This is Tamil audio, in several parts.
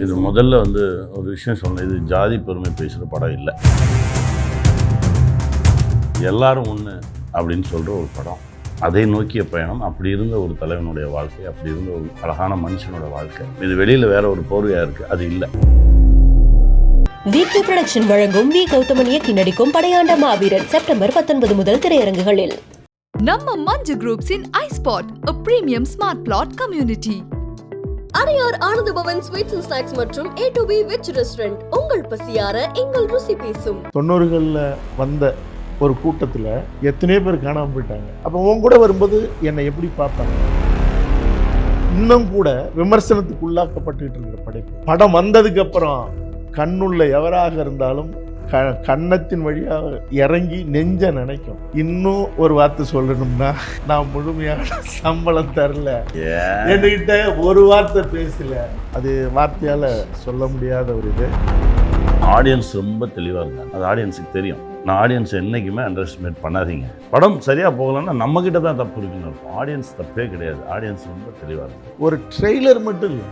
இது முதல்ல ஒரு விஷயம் சொன்னேன். இது ஜாதி பெருமை பேசுகிற படம் இல்லை. எல்லாரும் ஒன்று அப்படின்னு சொல்கிற ஒரு படம். அதை நோக்கிய பயணம். அப்படி இருந்த ஒரு தலைவனுடைய வாழ்க்கை, அப்படி இருந்த ஒரு அழகான மனுஷனோட வாழ்க்கை. இது வெளியில் வேற ஒரு போர்வையாக இருக்குது, அது இல்லை. வீக்லி ப்ரொடக்ஷன் வழங்கும் வி கௌதமன் இயக்கி நடிக்கும் படையாண்ட மாவீரன் செப்டம்பர் 19 முதல் திரையரங்குகளில். நம்ம மஞ்சு குரூப்ஸின் ஐஸ்பாட், a premium smart plot community. Adyar Ananda Pawan sweets and snacks மற்றும் A2B வெஜ் ரெஸ்டாரண்ட். உங்கள் பசியார எங்கள் ருசி பேசும். 90களில் வந்த ஒரு கூட்டத்தில் எத்தனையோ பேர் காணாமல் போயிட்டாங்க. அப்போ உன் கூட வரும்போது என்னை எப்படி பார்ப்பாங்க? இன்னும் கூட விமர்சனத்துக்கு உள்ளாக்கப்பட்டுக்கிட்டு இருக்கிற படைப்பு. படம் வந்ததுக்கு அப்புறம் கண்ணுள்ள எவராக இருந்தாலும் கன்னத்தின் வழியாக இறங்கி நெஞ்ச நினைக்கும். இன்னும் ஒரு வார்த்தை சொல்லணும்னா, நான் முழுமையான சம்பளம் தரல, என்கிட்ட ஒரு வார்த்தை பேசல. அது வார்த்தையால் சொல்ல முடியாத ஒரு இது. ஆடியன்ஸ் ரொம்ப தெளிவாக இருந்தாங்க. அது ஆடியன்ஸுக்கு தெரியும். நான் ஆடியன்ஸ் என்றைக்குமே அண்டர் எஸ்டிமேட் பண்ணாதீங்க. படம் சரியாக போகலன்னா நம்மக்கிட்ட தான் தப்பு இருக்குன்னு இருக்கும். ஆடியன்ஸ் தப்பே கிடையாது. ஆடியன்ஸ் ரொம்ப தெளிவாக இருக்கும். ஒரு ட்ரெய்லர் மட்டும் இல்லை,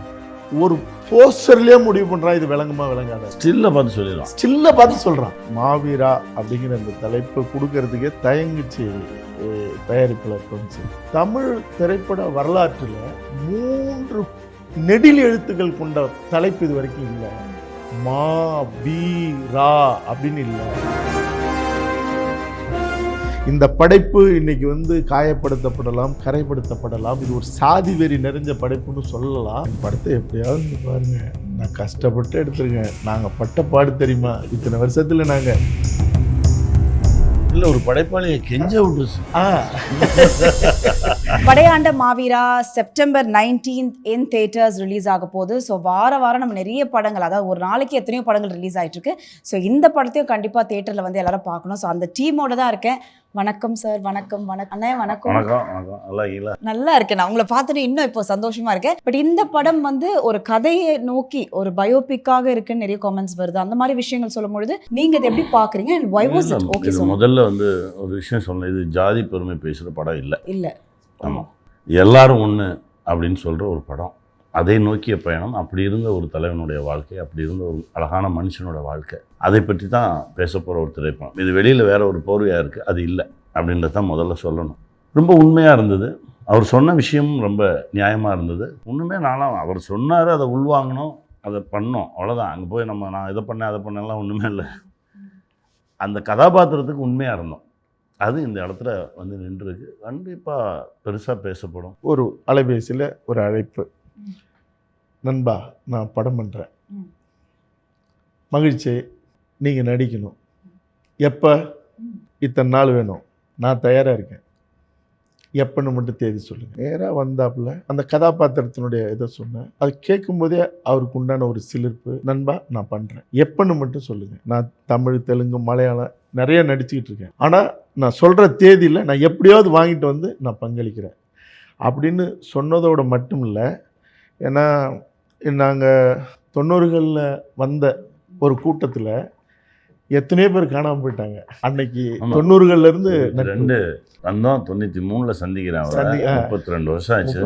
ஒரு போஸ்டர்லேயே முடிவு பண்ணுறான் இது விளங்குமா விளங்காத. ஸ்டில்லை பார்த்து சொல்லிடலாம். ஸ்டில்லை பார்த்து சொல்கிறான். மாவீரா அப்படிங்கிற அந்த தலைப்பை கொடுக்கறதுக்கே தயங்குச்சு தயாரிப்பாளர் கொஞ்சம். தமிழ் திரைப்பட வரலாற்றில் 3 நெடில் எழுத்துக்கள் கொண்ட தலைப்பு இது வரைக்கும் இல்லை. மா பீ ரா அப்படின்னு இல்லை. இந்த படைப்பு இன்னைக்கு காயப்படுத்தப்படலாம், கரைப்படுத்தப்படலாம். இது ஒரு சாதி வெறி நிறைஞ்ச படைப்புன்னு சொல்லலாம். படத்தை எப்படியாவது பாருங்க. நான் கஷ்டப்பட்டு எடுத்துருக்கேன். நாங்கள் பட்ட பாடு தெரியுமா? இத்தனை வருஷத்துல நாங்கள் இல்லை, ஒரு படைப்பாளியை கெஞ்ச விட்டுருச்சு. படையாண்ட மாவீரா செப்டம்பர் 19 இன் தியேட்டர்ஸ் ரிலீஸ் ஆக போகுது. ஸோ வாரம் நம்ம நிறைய படங்கள், அதாவது ஒரு நாளைக்கு எத்தனையோ படங்கள் ரிலீஸ் ஆகிட்டு இருக்கு. ஸோ இந்த படத்தையும் கண்டிப்பாக தியேட்டரில் எல்லாரும் பார்க்கணும். ஸோ அந்த டீமோட தான் இருக்கேன். வணக்கம் சார். வணக்கம். அண்ணே வணக்கம். நல்லா இருக்கேன். நான் உங்களை பார்த்துட்டு இன்னும் இப்போ சந்தோஷமா இருக்கேன். பட் இந்த படம் ஒரு கதையை நோக்கி ஒரு பயோபிக்காக இருக்குன்னு நிறைய காமெண்ட்ஸ் வருது. அந்த மாதிரி விஷயங்கள் சொல்லும் பொழுது நீங்க இதை எப்படி பாக்குறீங்க? முதல்ல ஒரு விஷயம் சொன்னேன். இது ஜாதி பெருமை பேசுகிற படம் இல்லை. இல்லை. ஆமாம், எல்லாரும் ஒன்று அப்படின்னு சொல்கிற ஒரு படம். அதை நோக்கிய பயணம். அப்படி இருந்த ஒரு தலைவனுடைய வாழ்க்கை, அப்படி இருந்த ஒரு அழகான மனுஷனோட வாழ்க்கை, அதை பற்றி தான் பேச போகிற ஒரு திரைப்படம். இது வெளியில் வேற ஒரு போர்வையாக இருக்குது, அது இல்லை அப்படின்றத தான் முதல்ல சொல்லணும். ரொம்ப உண்மையாக இருந்தது. அவர் சொன்ன விஷயமும் ரொம்ப நியாயமாக இருந்தது. ஒன்றுமே நானும் அவர் சொன்னார், அதை உள்வாங்கணும், அதை பண்ணோம், அவ்வளோதான். அங்கே போய் நான் இதை பண்ணேன் அதை பண்ணலாம் ஒன்றுமே இல்லை. அந்த கதாபாத்திரத்துக்கு உண்மையாக இருந்தோம். அது இந்த இடத்துல நின்றுருக்கு. கண்டிப்பாக பெருசாக பேசப்படும். ஒரு அலைபேசியில் ஒரு அழைப்பு, நண்பா நான் படம் பண்ணுறேன், மகிழ்ச்சி, நீங்கள் நடிக்கணும், எப்போ, இத்தனை நாள் வேணும், நான் தயாராக இருக்கேன், எப்போன்னு மட்டும் தேதி சொல்லுங்கள். நேராக வந்தாப்புல அந்த கதாபாத்திரத்தினுடைய இதை சொன்னேன். அது கேட்கும்போதே அவருக்கு உண்டான ஒரு சிலிர்ப்பு. நண்பா நான் பண்ணுறேன், எப்போன்னு மட்டும் சொல்லுங்கள். நான் தமிழ், தெலுங்கு, மலையாளம் நிறைய நடிச்சுக்கிட்டு இருக்கேன். ஆனால் நான் சொல்கிற தேதியில் நான் எப்படியாவது வாங்கிட்டு நான் பங்களிக்கிறேன் அப்படின்னு சொன்னதோடு மட்டும் இல்லை. ஏன்னா நாங்கள் 90களில் வந்த ஒரு கூட்டத்தில் எத்தனையோ பேர் காணாமல் போயிட்டாங்க. அன்னைக்கு 90கள்லேருந்து 93 சந்திக்கிறேன். 32 வருஷம் ஆச்சு.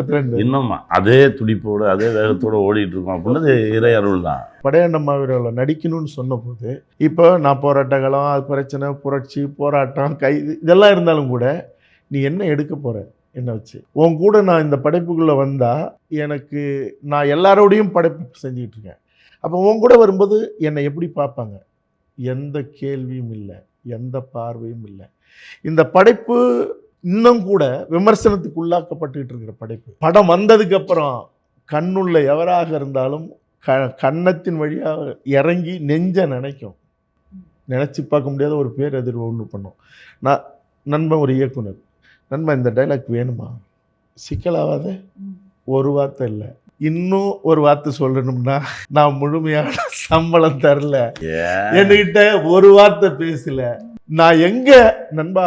இன்னும் அதே துடிப்போடு அதே வேகத்தோடு ஓடிட்டு இருக்கோம் அப்படின்றது இறை அருள் தான். படையாண்ட மாவீரவில் நடிக்கணும்னு சொன்னபோது, இப்போ நான் போராட்டங்களும், அது பிரச்சனை, புரட்சி, போராட்டம், கைது இதெல்லாம் இருந்தாலும் கூட நீ என்ன எடுக்க போகிற என்ன வச்சு? உன் கூட நான் இந்த படைப்புக்குள்ளே வந்தால் எனக்கு நான் எல்லாரோடையும் படைப்பு செஞ்சுக்கிட்டு இருக்கேன். அப்போ உன் கூட வரும்போது என்னை எப்படி பார்ப்பாங்க? எந்த கேள்வியும் இல்லை, எந்த பார்வையும் இல்லை. இந்த படைப்பு இன்னும் கூட விமர்சனத்துக்கு உள்ளாக்கப்பட்டுக்கிட்டு இருக்கிற படைப்பு. படம் வந்ததுக்கு அப்புறம் கண்ணுள்ள எவராக இருந்தாலும் கன்னத்தின் வழியாக இறங்கி நெஞ்ச நினைக்கும். நினச்சி பார்க்க முடியாத ஒரு பேரதிர்வு ஒன்று பண்ணோம். நான் நண்பன் ஒரு இயக்குனர், நண்பன் இந்த டைலாக் வேணுமா? சிக்கலாகாத ஒரு வார்த்தை இல்லை. இன்னும் ஒரு வார்த்தை சொல்லணும்னா, நான் முழுமையான சம்பளம் தரல, என்கிட்ட ஒரு வார்த்தை பேசல, நான் எங்க நண்பா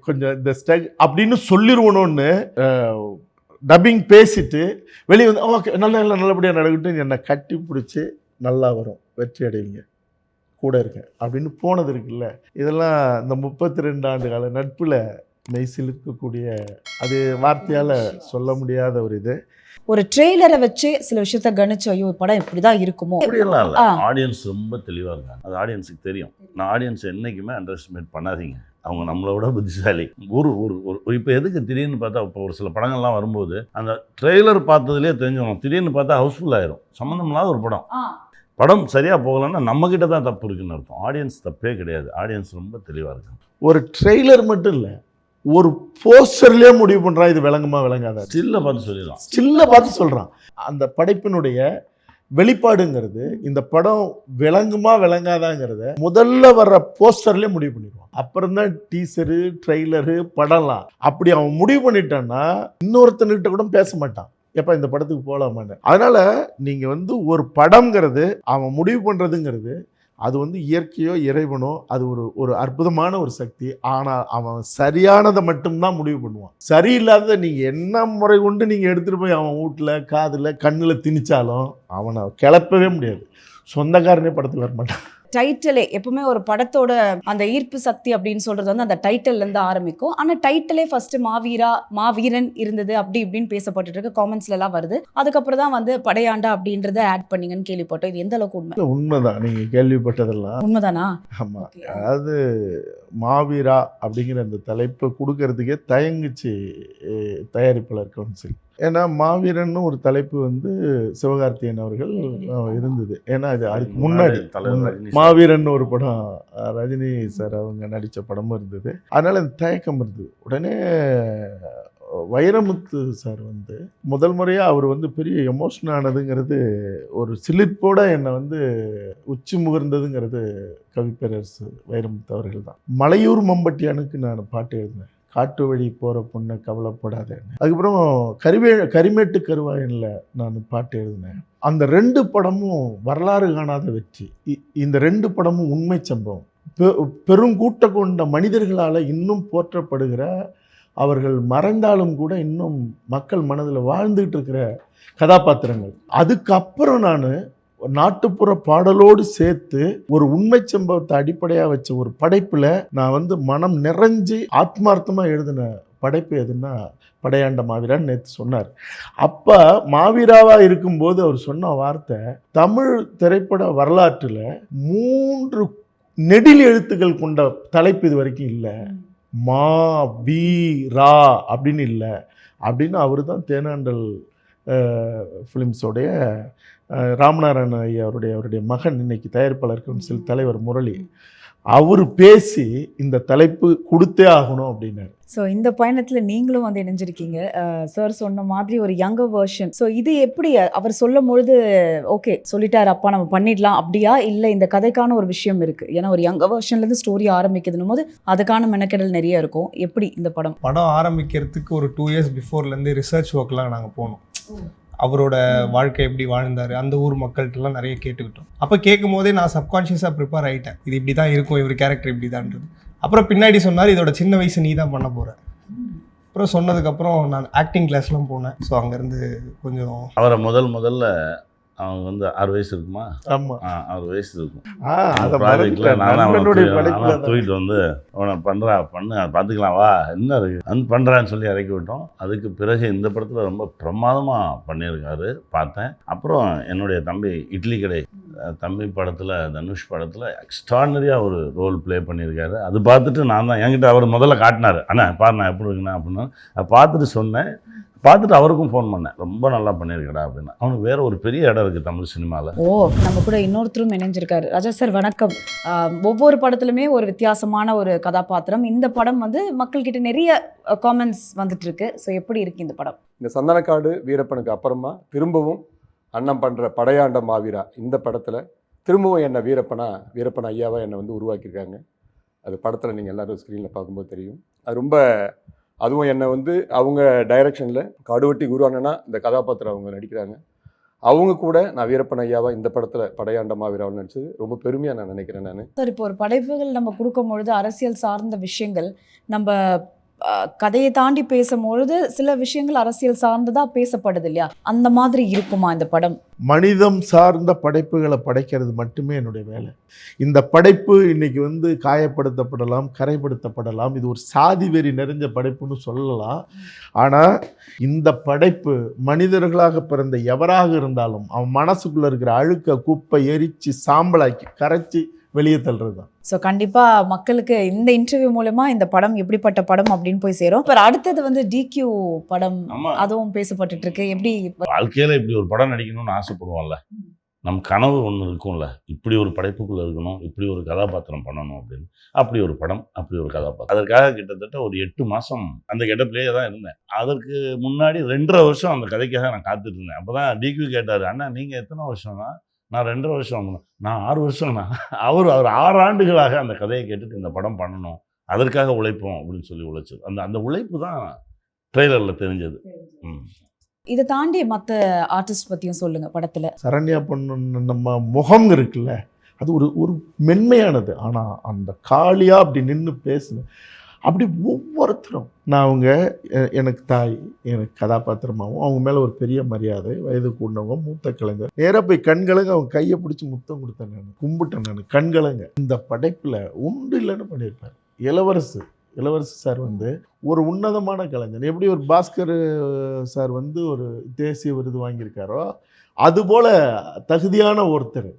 கொஞ்சம் இந்த ஸ்டக் அப்படின்னு சொல்லிடுவணும்னு டப்பிங் பேசிட்டு வெளியே ஓகே நல்லபடியாக நடக்கட்டும், என்னை கட்டி பிடிச்சி நல்லா வரும், வெற்றி அடைவீங்க, கூட இருக்கேன் அப்படின்னு போனது இருக்குல்ல. இதெல்லாம் இந்த 32 ஆண்டு கால நட்பில் மெய்சிலிருக்கக்கூடிய, அது வார்த்தையால் சொல்ல முடியாத ஒரு இது. ஒரு ட்ரெய்லரை வச்சு சில விஷயத்த கணிச்சு ஐயோ படம் இப்படிதான் இருக்குமோ அப்படியெல்லாம் இல்லை. ஆ. ஆடியன்ஸ் ரொம்ப தெளிவாக இருக்காங்க. அது ஆடியன்ஸுக்கு தெரியும். நான் ஆடியன்ஸ் என்றைக்குமே அண்டர் எஸ்டிமேட் பண்ணாதீங்க. அவங்க நம்மளை விட புத்திசாலி. ஒரு ஒரு ஒரு இப்போ எதுக்கு திடீர்னு பார்த்தா, இப்போ ஒரு சில படங்கள்லாம் வரும்போது அந்த ட்ரெய்லர் பார்த்ததுலேயே தெரிஞ்சுக்கணும். திடீர்னு பார்த்தா ஹவுஸ்ஃபுல் ஆயிரும். சம்மந்தம் இல்லாத ஒரு படம். படம் சரியாக போகலன்னா நம்மக்கிட்ட தான் தப்பு இருக்குன்னு அர்த்தம். ஆடியன்ஸ் தப்பே கிடையாது. ஆடியன்ஸ் ரொம்ப தெளிவாக இருக்காங்க. ஒரு ட்ரெய்லர் மட்டும் இல்லை, ஒரு போஸ்டர்லேயே முடிவு பண்ணுறான் இது விளங்குமா விளங்காத. ஸ்டில்ல பார்த்து சொல்லிடலாம். ஸ்டில்ல பார்த்து சொல்கிறான். அந்த படைப்பினுடைய வெளிப்பாடுங்கிறது இந்த படம் விளங்குமா விளங்காதாங்கிறத முதல்ல வர்ற போஸ்டர்லேயே முடிவு பண்ணிடுவான். அப்புறம் தான் டீசரு, ட்ரெய்லரு, படம்லாம். அப்படி அவன் முடிவு பண்ணிட்டான்னா இன்னொருத்தன்கிட்ட கூட பேச மாட்டான், எப்போ இந்த படத்துக்கு போகலாமான்னு. அதனால் நீங்கள் வந்து ஒரு படம்ங்கிறது அவன் முடிவு பண்ணுறதுங்கிறது அது வந்து இயற்கையோ இறைவனோ அது ஒரு அற்புதமான ஒரு சக்தி. ஆனால் அவன் சரியானதை மட்டும்தான் முடிவு பண்ணுவான். சரியில்லாததை நீங்கள் என்ன முறை கொண்டு நீங்கள் எடுத்துகிட்டு போய் அவன் வீட்டில், காதில், கண்ணில் திணிச்சாலும் அவனை கிளப்பவே முடியாது. சொந்தக்காரனே படத்துக்கு வர மாட்டான். டைட்டிலே எப்பவுமே ஒரு படத்தோட அந்த ஈர்ப்பு சக்தி அப்படின்னு சொல்றது வந்து அந்த டைட்டில்ல இருந்து ஆரம்பிக்கும். ஆனா டைட்டிலே ஃபர்ஸ்ட் மாவீரன் இருந்தது அப்படி இப்படின்னு பேசப்பட்டு இருக்கு, காமெண்ட்ஸ்ல எல்லாம் வருது. அதுக்கப்புறம் தான் வந்து படையாண்டா அப்படின்றத ஆட் பண்ணீங்கன்னு கேள்விப்பட்டோம். இது எந்த அளவுக்கு உண்மை? உண்மைதான், நீங்கள் கேள்விப்பட்டதெல்லாம் உண்மைதானா? ஆமாம். அதாவது மாவீரா அப்படிங்கிற அந்த தலைப்பை கொடுக்கறதுக்கே தயங்குச்சு தயாரிப்பாளர் கவுன்சில். ஏன்னா மாவீரன்னு ஒரு தலைப்பு வந்து சிவகார்த்திகேயன் அவர்கள் இருந்தது. ஏன்னா அது அதுக்கு முன்னாடி மாவீரன் ஒரு படம் ரஜினி சார் அவங்க நடித்த படமும் இருந்தது. அதனால் அந்த தயக்கம் இருந்தது. உடனே வைரமுத்து சார் வந்து முதல் முறையாக அவர் வந்து பெரிய எமோஷன் ஆனதுங்கிறது, ஒரு சிலிர்ப்போட என்னை வந்து உச்சி முகர்ந்ததுங்கிறது கவிப்பேரரசு வைரமுத்து அவர்கள் தான். மலையூர் மம்பட்டியானுக்கு நான் பாட்டு எழுதினேன், காட்டு வழி போகிற பொண்ணை கவலைப்படாதேன்னு. அதுக்கப்புறம் கரிமேட்டு கருவாயனில் நான் பாட்டு எழுதினேன். அந்த 2 படமும் வரலாறு காணாத வெற்றி. இந்த 2 படமும் உண்மை சம்பவம். பெருங்கூட்ட கொண்ட மனிதர்களால் இன்னும் போற்றப்படுகிற, அவர்கள் மறைந்தாலும் கூட இன்னும் மக்கள் மனதில் வாழ்ந்துகிட்டு இருக்கிற கதாபாத்திரங்கள். அதுக்கப்புறம் நான் நாட்டுப்புற பாடலோடு சேர்த்து ஒரு உண்மை சம்பவத்தை அடிப்படையாக வச்ச ஒரு படைப்பில் நான் வந்து மனம் நிறைஞ்சு ஆத்மார்த்தமாக எழுதின படைப்பு எதுன்னா படையாண்ட மாவீரான்னு நேற்று சொன்னார். அப்போ மாவீராவாக இருக்கும்போது அவர் சொன்ன வார்த்தை, தமிழ் திரைப்பட வரலாற்றில் 3 நெடில் எழுத்துக்கள் கொண்ட தலைப்பு இது வரைக்கும் இல்லை, மா வீ ரா அப்படின்னு இல்லை அப்படின்னு. அவர் தான் தேனாண்டல் ஃபிலிம்ஸோடைய ராமநாராயண ஐயா அவருடைய மகன், இன்னைக்கு தயாரிப்பாளர் கவுன்சில் தலைவர் முரளி, அவர் பேசி இந்த தலைப்பு கொடுத்தே ஆகணும் அப்படின்னாரு. ஸோ இந்த பயணத்தில் நீங்களும் வந்து இணைஞ்சிருக்கீங்க. சார் சொன்ன மாதிரி ஒரு யங்கர் வெர்ஷன். ஸோ இது எப்படி அவர் சொல்லும் பொழுது ஓகே சொல்லிட்டாரு அப்பா நம்ம பண்ணிடலாம் அப்படியா, இல்லை இந்த கதைக்கான ஒரு விஷயம் இருக்குது? ஏன்னா ஒரு யங்கர் வெர்ஷன்லேருந்து ஸ்டோரி ஆரம்பிக்குதுன்னும் போது அதுக்கான மெனக்கெடல் நிறைய இருக்கும். எப்படி இந்த படம் ஆரம்பிக்கிறதுக்கு ஒரு 2 இயர்ஸ் பிஃபோர்லேருந்து ரிசர்ச் ஒர்க்லாம் நாங்கள் போனோம். அவரோட வாழ்க்கை எப்படி வாழ்ந்தார், அந்த ஊர் மக்கள்கிட்டலாம் நிறைய கேட்டுக்கிட்டோம். அப்போ கேட்கும் போதே நான் சப்கான்ஷியஸாக ப்ரிப்பேர் ஆகிட்டேன், இது இப்படி தான் இருக்கும், இவர் கேரக்டர் இப்படி தான்றது. அப்புறம் பின்னாடி சொன்னார் இதோட சின்ன வயசு நீ தான் பண்ண போகிற. அப்புறம் சொன்னதுக்கப்புறம் நான் ஆக்டிங் கிளாஸ்லாம் போனேன். ஸோ அங்கேருந்து கொஞ்சம் அவரை முதல்ல அவங்க வந்து 6 வயசு இருக்குமா? ஆமாம், 6 வயசு இருக்கும். ப்ராஜெக்டில் தூக்கிட்டு வந்து அவனை பண்ணு அதை பார்த்துக்கலாம் வா என்ன இருக்குது அந்த பண்ணுறான்னு சொல்லி இறக்கி விட்டோம். அதுக்கு பிறகு இந்த படத்தில் ரொம்ப பிரமாதமாக பண்ணியிருக்காரு பார்த்தேன். அப்புறம் என்னுடைய தம்பி இட்லி கடை தம்பி படத்தில், தனுஷ் படத்தில் எக்ஸ்ட்ரானரியாக ஒரு ரோல் ப்ளே பண்ணியிருக்காரு. அது பார்த்துட்டு நான் தான் என்கிட்ட அவர் முதல்ல காட்டினார், அண்ணா பாரு நான் எப்படி இருக்குண்ணா அப்படின்னா. அதை பார்த்துட்டு சொன்னேன். பார்த்துட்டு அவருக்கும் ஃபோன் பண்ணேன், ரொம்ப நல்லா பண்ணியிருக்கடா அப்படின்னு. அவனுக்கு வேறு ஒரு பெரிய இடம் இருக்குது தமிழ் சினிமாவில். ஓ, நம்ம கூட இன்னொருத்தரும் இணைஞ்சிருக்காரு. ராஜா சார் வணக்கம். ஒவ்வொரு படத்துலையுமே ஒரு வித்தியாசமான ஒரு கதாபாத்திரம். இந்த படம் வந்து மக்கள்கிட்ட நிறைய காமெண்ட்ஸ் வந்துட்டு இருக்கு. ஸோ எப்படி இருக்கு இந்த படம்? இந்த சந்தனக்காடு வீரப்பனுக்கு அப்புறமா திரும்பவும் அண்ணன் பண்ணுற படையாண்ட மாவீரா இந்த படத்தில் திரும்பவும் என்னை வீரப்பன் ஐயாவை என்னை வந்து உருவாக்கியிருக்காங்க. அது படத்தில் நீங்கள் எல்லோரும் ஸ்க்ரீனில் பார்க்கும்போது தெரியும். அது ரொம்ப, அதுவும் என்னை வந்து அவங்க டைரக்ஷனில் கடுவட்டி குரு அண்ணனா இந்த கதாபாத்திரம் அவங்க நடிக்கிறாங்க. அவங்க கூட நான் வீரப்பன் ஐயாவா இந்த படத்தில் படையாண்ட மாவீராவில் நடிச்சது ரொம்ப பெருமையாக நான் நினைக்கிறேன். நான் சார் இப்போ ஒரு படைப்புகள் நம்ம கொடுக்கும் பொழுது அரசியல் சார்ந்த விஷயங்கள் நம்ம கதையை தாண்டி பேசும்பொழுது சில விஷயங்கள் அரசியல் சார்ந்ததா பேசப்படுது இல்லையா, அந்த மாதிரி இருக்குமா இந்த படம்? மனிதம் சார்ந்த படைப்புகளை படைக்கிறது மட்டுமே என்னுடைய வேலை. இந்த படைப்பு இன்னைக்கு வந்து காயப்படுத்தப்படலாம், கரைப்படுத்தப்படலாம், இது ஒரு சாதி வெறி நிறைஞ்ச படைப்புன்னு சொல்லலாம். ஆனால் இந்த படைப்பு மனிதர்களாக பிறந்த எவராக இருந்தாலும் அவன் மனசுக்குள்ளே இருக்கிற அழுக்க குப்பை எரித்து சாம்பலாக்கி கரைச்சி வெளியே தள்ளுறது தான். ஸோ கண்டிப்பாக மக்களுக்கு இந்த இன்டர்வியூ மூலமா இந்த படம் எப்படிப்பட்ட படம் அப்படின்னு போய் சேரும். இப்போ அடுத்தது வந்து டிக்யூ படம், ஆமா. அதுவும் பேசப்பட்டுட்டு இருக்கு. எப்படி வாழ்க்கையில் இப்படி ஒரு படம் நடிக்கணும்னு ஆசைப்படுவோம்ல, நம் கனவு ஒன்று இருக்கும்ல, இப்படி ஒரு படைப்புக்குள்ளே இருக்கணும், இப்படி ஒரு கதாபாத்திரம் பண்ணணும் அப்படின்னு. அப்படி ஒரு படம், அப்படி ஒரு கதாபாத்திரம். அதற்காக கிட்டத்தட்ட ஒரு 8 மாதம் அந்த கெட்டப்லேயே தான் இருந்தேன். அதற்கு முன்னாடி 2.5 வருஷம் அந்த கதைக்காக நான் காத்துட்டு இருந்தேன். அப்போ தான் டிக்யூ கேட்டார், அண்ணா நீங்கள் எத்தனை வருஷம்னா? நான் 2.5 வருஷம், நான் 6 வருஷம்னா. அவர் 6 ஆண்டுகளாக அந்த கதையை கேட்டுட்டு இந்த படம் பண்ணணும், அதற்காக உழைப்போம் அப்படின்னு சொல்லி உழைச்சது. அந்த உழைப்பு தான் ட்ரெய்லரில் தெரிஞ்சது. இதை தாண்டி மற்ற ஆர்டிஸ்ட் பற்றியும் சொல்லுங்க படத்தில். சரண்யா பொண்ணு நம்ம முகம் இருக்குல்ல, அது ஒரு மென்மையானது. ஆனால் அந்த காளியா அப்படி நின்று பேசுனேன். அப்படி ஒவ்வொருத்தரும் நான் அவங்க எனக்கு தாய், எனக்கு கதாபாத்திரமாகவும் அவங்க மேலே ஒரு பெரிய மரியாதை, வயது கூடவங்க, மூத்த கலைஞர். நேராக போய் கண்கலங்க அவங்க கையை பிடிச்சி முத்தம் கொடுத்தேன், நான் கும்பிட்டேன், நான் கண்கலங்க. இந்த படைப்பில் உண்டு இல்லைன்னு பண்ணியிருப்பார் இளவரசு சார் வந்து ஒரு உன்னதமான கலைஞர். எப்படி ஒரு பாஸ்கர் சார் வந்து ஒரு தேசிய விருது வாங்கியிருக்காரோ அதுபோல் தகுதியான ஒருத்தர்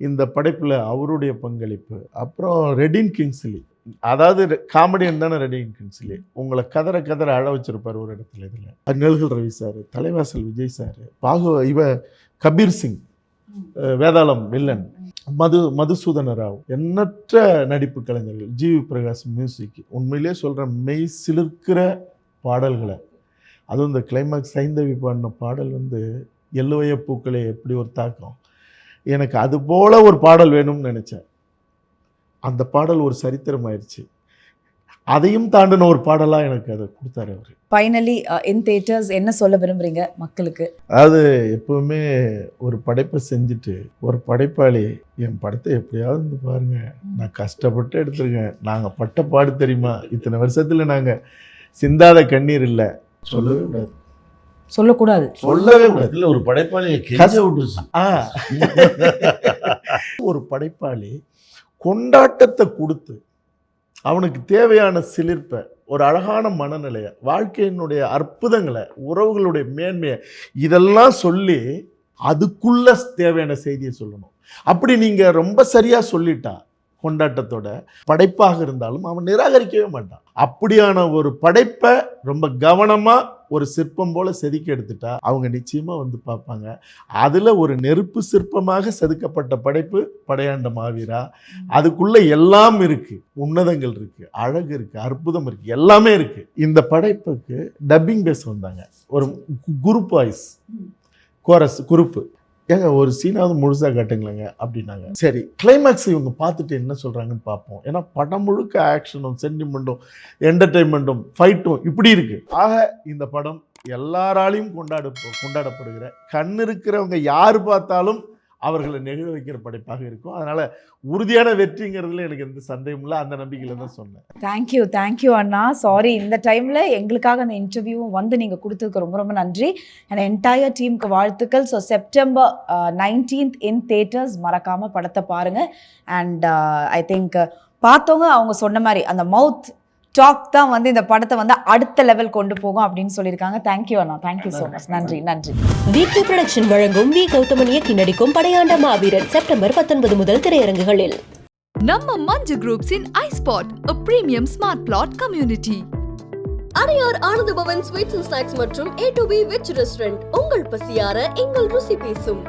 இந்த படைப்பில் அவருடைய பங்களிப்பு. அப்புறம் ரெடின் கிங்ஸ்லி, அதாவது காமெடியன் தானே ரெடின் கிங்ஸ்லி, உங்களை கதற அழ வச்சிருப்பார் ஒரு இடத்துல. இதில் நெல்கள் ரவி சார், தலைவாசல் விஜய் சார், கபீர் சிங், வேதாளம் வில்லன், மதுசூதன ராவ், எண்ணற்ற நடிப்பு கலைஞர்கள், ஜிவி பிரகாஷ் மியூசிக். உண்மையிலே சொல்கிற மெய் சிலிர்க்கிற பாடல்களை, அதுவும் இந்த கிளைமாக்ஸ் சைந்தவி பாடின பாடல் வந்து எல்லுவைய பூக்களே எப்படி ஒரு தாக்கம். எனக்கு அது போல ஒரு பாடல் வேணும்னு நினச்சேன். அந்த பாடல் ஒரு சரித்திரம் ஆயிடுச்சு. அதையும் தாண்டின ஒரு பாடலாக எனக்கு அதை கொடுத்தாரு அவர். ஃபைனலி இன் தியேட்டர்ஸ் என்ன சொல்ல விரும்புகிறீங்க மக்களுக்கு? அதாவது எப்பவுமே ஒரு படைப்பை செஞ்சுட்டு ஒரு படைப்பாளி என் படத்தை எப்படியாவது வந்து பாருங்க, நான் கஷ்டப்பட்டு எடுத்துருக்கேன், நாங்கள் பட்ட பாடு தெரியுமா, இத்தனை வருஷத்தில் நாங்கள் சிந்தாத கண்ணீர் இல்லை, சொல்லவே கூடாது. சொல்லவே கூடாது. இல்லை, ஒரு படைப்பாளியை ஒரு படைப்பாளி கொண்டாட்டத்தை கொடுத்து அவனுக்கு தேவையான சிலிர்ப்பை, ஒரு அழகான மனநிலையை, வாழ்க்கையினுடைய அற்புதங்களை, உறவுகளுடைய மேன்மையை, இதெல்லாம் சொல்லி அதுக்குள்ள தேவையான செய்தியை சொல்லணும். அப்படி நீங்கள் ரொம்ப சரியாக சொல்லிட்டா கொண்டாட்டத்தோட படைப்பாக இருந்தாலும் அவன் நிராகரிக்கவே மாட்டான். அப்படியான ஒரு படைப்பை ரொம்ப கவனமாக ஒரு சிற்பம் போல் செதுக்கி எடுத்துட்டா அவங்க நிச்சயமாக வந்து பார்ப்பாங்க. அதில் ஒரு நெருப்பு சிற்பமாக செதுக்கப்பட்ட படைப்பு படையாண்ட மாவீரா. அதுக்குள்ளே எல்லாம் இருக்குது, உன்னதங்கள் இருக்குது, அழகு இருக்குது, அற்புதம் இருக்குது, எல்லாமே இருக்குது. இந்த படைப்புக்கு டப்பிங் பேச வந்தாங்க, ஒரு குரூப் வாய்ஸ் கோரஸ் குரூப்பு. ஏங்க ஒரு சீனாவது முழுசாக காட்டுங்களேங்க அப்படின்னாங்க. சரி, கிளைமேக்ஸ் இவங்க பார்த்துட்டு என்ன சொல்கிறாங்கன்னு பார்ப்போம். ஏன்னா படம் முழுக்க ஆக்ஷனும் சென்டிமெண்ட்டும் என்டர்டெயின்மெண்ட்டும் ஃபைட்டும் இப்படி இருக்குது. ஆக இந்த படம் எல்லாராலையும் கொண்டாடப்படுகிற, கண் இருக்கிறவங்க யார் பார்த்தாலும் அவர்களை நெகிழ வைக்கிற படைப்பாக இருக்கும். அதனால் உறுதியான வெற்றிங்கிறதுல எனக்கு எந்த சந்தேகம் இல்லை, அந்த நம்பிக்கையில் தான் சொன்னேன். தேங்க்யூ அண்ணா. சாரி, இந்த டைமில் எங்களுக்காக அந்த இன்டர்வியூவும் வந்து நீங்கள் கொடுத்ததுக்கு ரொம்ப ரொம்ப நன்றி. அண்ட் என்டையர் டீமுக்கு வாழ்த்துக்கள். So September 19th in theatres, மறக்காமல் படத்தை பாருங்கள். அண்ட் ஐ திங்க் பார்த்தவங்க அவங்க சொன்ன மாதிரி அந்த மவுத் டாக் தான் வந்து இந்த படத்தை வந்து அடுத்த லெவல் கொண்டு போகும் அப்படின்னு சொல்லியிருக்காங்க. தேங்க்யூ அண்ணா, தேங்க்யூ ஸோ மச். நன்றி. வீக்லி ப்ரொடக்ஷன் வழங்கும் வி கௌதமன் இயக்கி நடிக்கும் படையாண்ட மாவீரன் செப்டம்பர் 19 முதல் திரையரங்குகளில். நம்ம மஞ்சு குரூப்ஸின் iSpot, a premium smart plot community. Adyar Ananda Pawan sweets and snacks மற்றும் A2B வெஜ் ரெஸ்டாரண்ட், உங்கள் பசியார எங்கள் ருசி பேசும்.